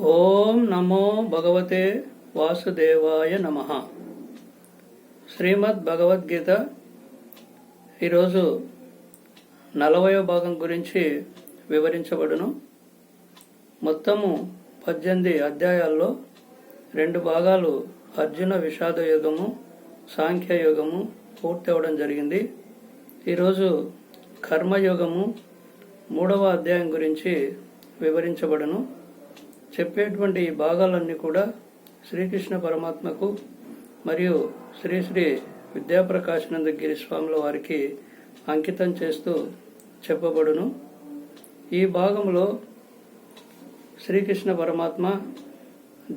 ఓం నమో భగవతే వాసుదేవాయ నమః. శ్రీమద్ భగవద్గీత ఈరోజు 40వ భాగం గురించి వివరించబడును. మొత్తము 18 అధ్యాయాల్లో 2 భాగాలు అర్జున విషాద యుగము, సాంఖ్య యుగము పూర్తి అవడం జరిగింది. ఈరోజు కర్మయోగము 3వ అధ్యాయం గురించి వివరించబడును. చెప్పేటువంటి ఈ భాగాలన్నీ కూడా శ్రీకృష్ణ పరమాత్మకు మరియు శ్రీ శ్రీ విద్యాప్రకాశానంద గిరి స్వాముల వారికి అంకితం చేస్తూ చెప్పబడును. ఈ భాగంలో శ్రీకృష్ణ పరమాత్మ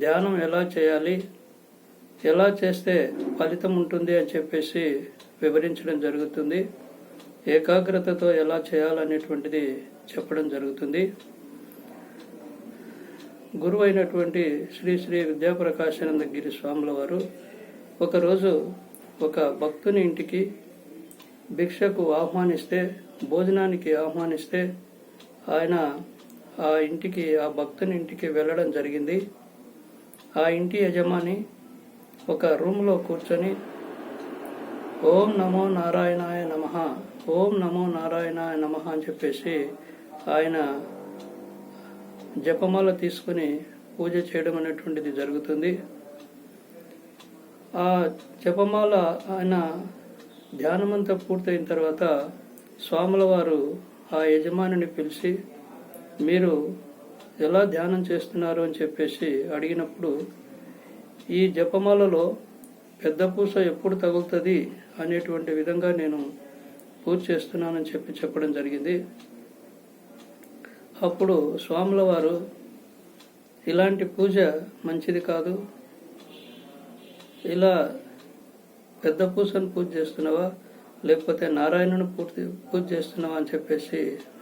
ధ్యానం ఎలా చేయాలి, ఎలా చేస్తే ఫలితం ఉంటుంది అని చెప్పేసి వివరించడం జరుగుతుంది. ఏకాగ్రతతో ఎలా చేయాలనేటువంటిది చెప్పడం జరుగుతుంది. గురువు అయినటువంటి శ్రీ శ్రీ విద్యాప్రకాశానంద గిరి స్వాముల వారు ఒకరోజు ఒక భక్తుని ఇంటికి భిక్షకు ఆహ్వానిస్తే, భోజనానికి ఆహ్వానిస్తే ఆయన ఆ భక్తుని ఇంటికి వెళ్ళడం జరిగింది. ఆ ఇంటి యజమాని ఒక రూమ్లో కూర్చొని ఓం నమో నారాయణాయ నమః, ఓం నమో నారాయణాయ నమః అని చెప్పేసి ఆయన జపమాల తీసుకుని పూజ చేయడం అనేటువంటిది జరుగుతుంది. ఆ జపమాల ఆయన ధ్యానమంతా పూర్తయిన తర్వాత స్వాముల వారు ఆ యజమానిని పిలిచి మీరు ఎలా ధ్యానం చేస్తున్నారు అని చెప్పేసి అడిగినప్పుడు, ఈ జపమాలలో పెద్ద పూస ఎప్పుడు తగులుతుంది అనేటువంటి విధంగా నేను పూజ చేస్తున్నానని చెప్పడం జరిగింది. అప్పుడు స్వాముల వారు ఇలాంటి పూజ మంచిది కాదు, ఇలా పెద్ద పూసను పూజ చేస్తున్నావా లేకపోతే నారాయణుని పూజ చేస్తున్నావా అని చెప్పేసి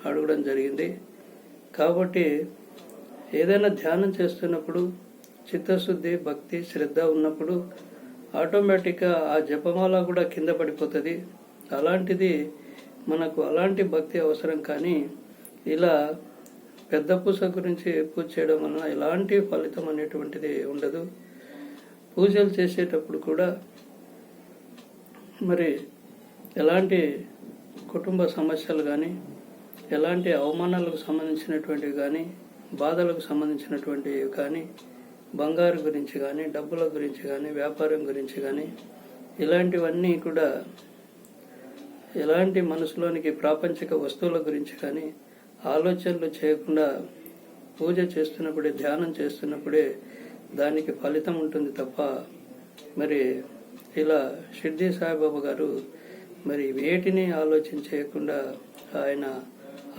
అడగడం జరిగింది. కాబట్టి ఏదైనా ధ్యానం చేస్తున్నప్పుడు చిత్తశుద్ధి, భక్తి, శ్రద్ధ ఉన్నప్పుడు ఆటోమేటిక్గా ఆ జపమాల కూడా కింద పడిపోతుంది. అలాంటిది మనకు అలాంటి భక్తి అవసరం, కానీ ఇలా పెద్ద పూస గురించి పూజ చేయడం వలన ఎలాంటి ఫలితం అనేటువంటిది ఉండదు. పూజలు చేసేటప్పుడు కూడా మరి ఎలాంటి కుటుంబ సమస్యలు కానీ, ఎలాంటి అవమానాలకు సంబంధించినటువంటివి కానీ, బాధలకు సంబంధించినటువంటివి కానీ, బంగారు గురించి కానీ, డబ్బుల గురించి కానీ, వ్యాపారం గురించి కానీ, ఇలాంటివన్నీ కూడా ఎలాంటి మనసులోనికి ప్రాపంచిక వస్తువుల గురించి కానీ ఆలోచనలు చేయకుండా పూజ చేస్తున్నప్పుడే, ధ్యానం చేస్తున్నప్పుడే దానికి ఫలితం ఉంటుంది తప్ప మరి ఇలా షిర్డీ సాయిబాబా గారు మరి వేటిని ఆలోచన చేయకుండా ఆయన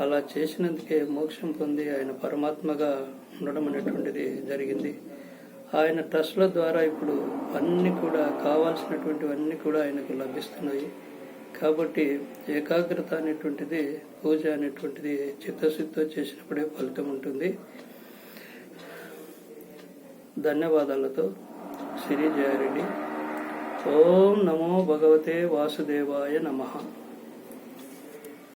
అలా చేసినందుకే మోక్షం పొంది ఆయన పరమాత్మగా ఉండడం అనేటువంటిది జరిగింది. ఆయన ట్రస్ట్ల ద్వారా ఇప్పుడు అన్ని కూడా కావాల్సినటువంటివన్నీ కూడా ఆయనకు లభిస్తున్నాయి. కాబట్టి ఏకాగ్రత అనేటువంటిది, పూజ అనేటువంటిది చిత్తశుద్ధితో చేసినప్పుడే ఫలితం ఉంటుంది. ధన్యవాదాలతో శ్రీ జయారెడ్డి. ఓం నమో భగవతే వాసుదేవాయ నమః.